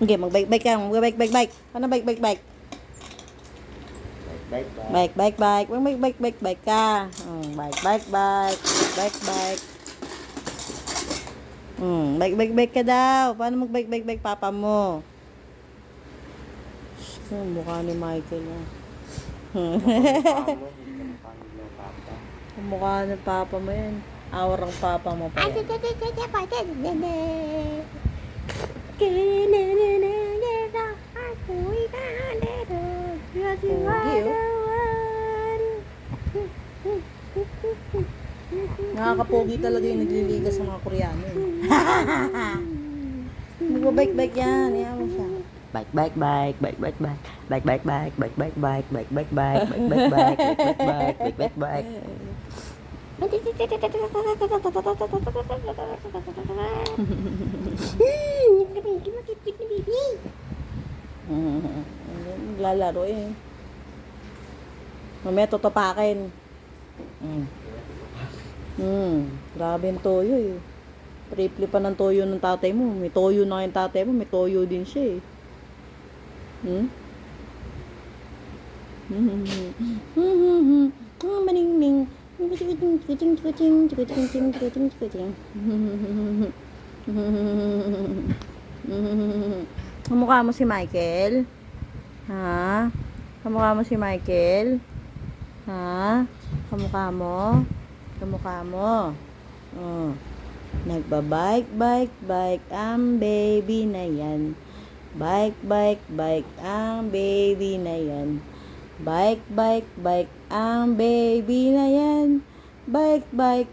Okay, mag-bike-bike ka. Mag-bike-bike-bike. Paano bike-bike-bike? Bike. Bike-bike-bike. Mag-bike-bike-bike ka. Bike-bike-bike. Bike-bike. Bike-bike-bike ka daw. Paano mag-bike-bike-bike papa mo? Mukha ni Michael. Mukha ni papa mo yan. Aurang papa mo pa yan. Nakakapogi talaga yung nagliliga sa mga Koreano. Magbabike-bike yan. Iyan mo siya. Bike. Lalaro eh. Mamaya tutupakin. Grabe yung toyo eh. Triple pa ng toyo ng tatay mo. May toyo na yung tatay mo, may toyo din siya eh. Maningning. Kamukha mo si Michael? Ha? Kamukha mo si Michael? Ha? Kamukha mo? Kamukha mo? Nagbabike ang baby na yan. Bike ang baby na yan. Bike ang baby na yan. Bike ang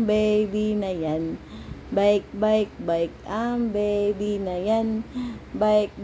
baby na yan. Bike ang baby na yan. Bike.